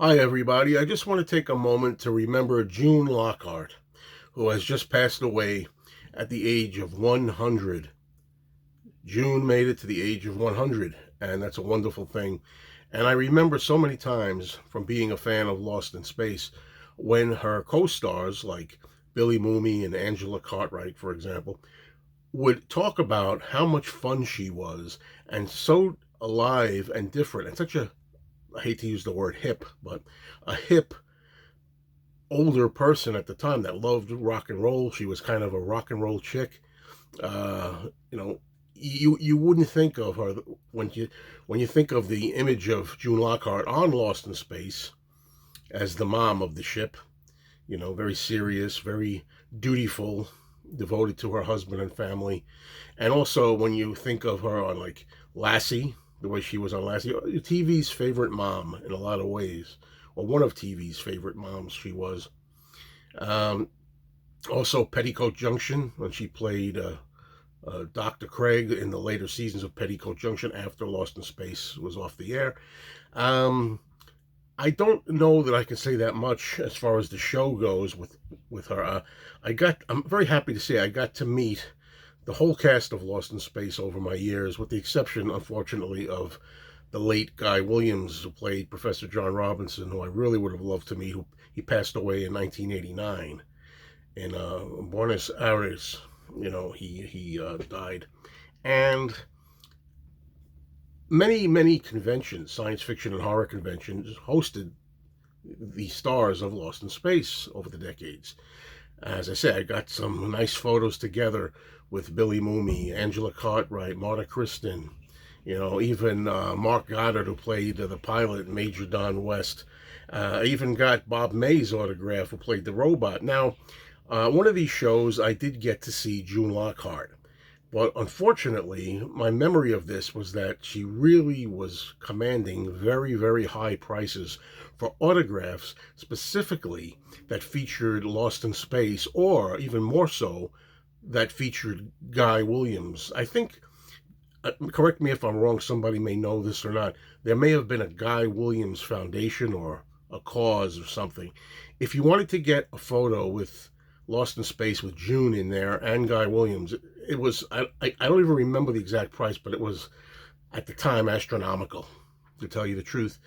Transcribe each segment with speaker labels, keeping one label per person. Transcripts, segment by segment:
Speaker 1: Hi, everybody. I just want to take a moment to remember June Lockhart, who has just passed away at the age of 100. June made it to the age of 100, and that's a wonderful thing. And I remember so many times from being a fan of Lost in Space when her co stars, like Billy Mooney and Angela Cartwright, for example, would talk about how much fun she was and so alive and different and such a, I hate to use the word hip, but a hip older person at the time that loved rock and roll. She was kind of a rock and roll chick. You know, you wouldn't think of her when you think of the image of June Lockhart on Lost in Space as the mom of the ship. You know, very serious, very dutiful, devoted to her husband and family. And also when you think of her on like Lassie, the way she was on Lassie, TV's favorite mom in a lot of ways, or one of TV's favorite moms she was. Um, Also, Petticoat Junction, when she played Dr. Craig in the later seasons of Petticoat Junction after Lost in Space was off the air. Um, I don't know that I can say that much as far as the show goes with her. I'm very happy to say I got to meet the whole cast of Lost in Space over my years, with the exception, unfortunately, of the late Guy Williams, who played Professor John Robinson, who I really would have loved to meet. He passed away in 1989 in Buenos Aires. You know, he died, and many conventions, science fiction and horror conventions, hosted the stars of Lost in Space over the decades. As I said, I got some nice photos together with Billy Mooney, Angela Cartwright, Marta Kristen, you know, even Mark Goddard, who played the pilot, Major Don West. I even got Bob May's autograph, who played the robot. Now, one of these shows, I did get to see June Lockhart. But unfortunately, my memory of this was that she really was commanding very high prices for autographs, specifically that featured Lost in Space, or even more so, that featured Guy Williams. I think, correct me if I'm wrong, somebody may know this or not, there may have been a Guy Williams Foundation or a cause or something. If you wanted to get a photo with Lost in Space with June in there and Guy Williams, it was, I don't even remember the exact price, but it was at the time astronomical, to tell you the truth.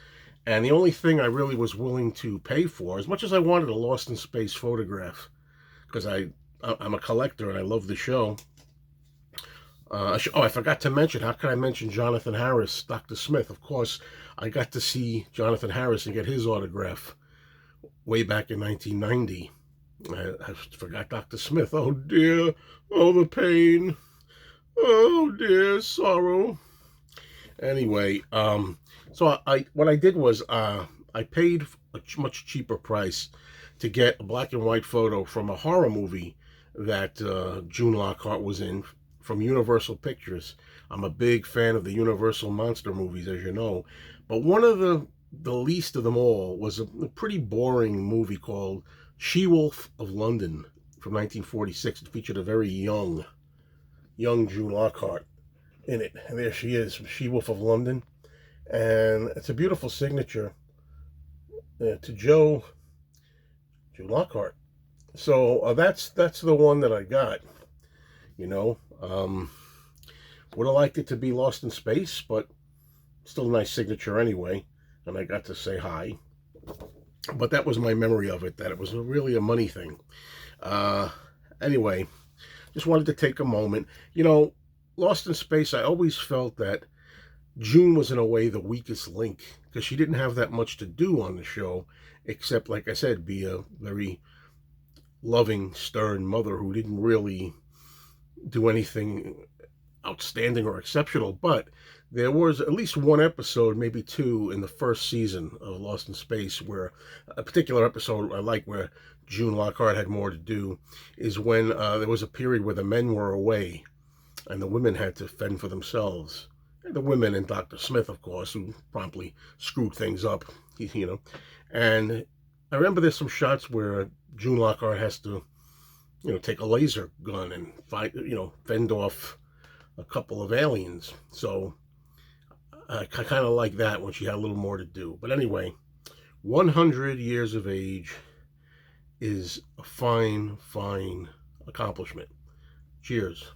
Speaker 1: And the only thing I really was willing to pay for, as much as I wanted a Lost in Space photograph, because I'm a collector and I love the show. I forgot to mention. How could I mention Jonathan Harris, Dr. Smith? Of course, I got to see Jonathan Harris and get his autograph way back in 1990. I forgot Dr. Smith. Oh dear, oh the pain, oh dear sorrow. Anyway, so I what I did was I paid a much cheaper price to get a black and white photo from a horror movie that June Lockhart was in from Universal Pictures. I'm a big fan of the Universal monster movies, as you know, but one of the least of them all was a pretty boring movie called She-Wolf of London from 1946. It featured a very young June Lockhart in it. And there she is, She-Wolf of London. And it's a beautiful signature to Joe Lockhart. So that's the one that I got. You know, would have liked it to be Lost in Space, but still a nice signature anyway. And I got to say hi. But that was my memory of it. That it was really a money thing. Uh, anyway, just wanted to take a moment. You know, Lost in Space. I always felt that June was in a way the weakest link because she didn't have that much to do on the show, except, like I said, be a very loving, stern mother who didn't really do anything outstanding or exceptional. But there was at least one episode, maybe two, in the first season of Lost in Space where a particular episode I like where June Lockhart had more to do is when there was a period where the men were away and the women had to fend for themselves. The women and Dr. Smith, of course, who promptly screwed things up, you know. And I remember there's some shots where June Lockhart has to, you know, take a laser gun and fight, you know, fend off a couple of aliens. So I kind of like that when she had a little more to do. But anyway, 100 years of age is a fine, fine accomplishment. Cheers.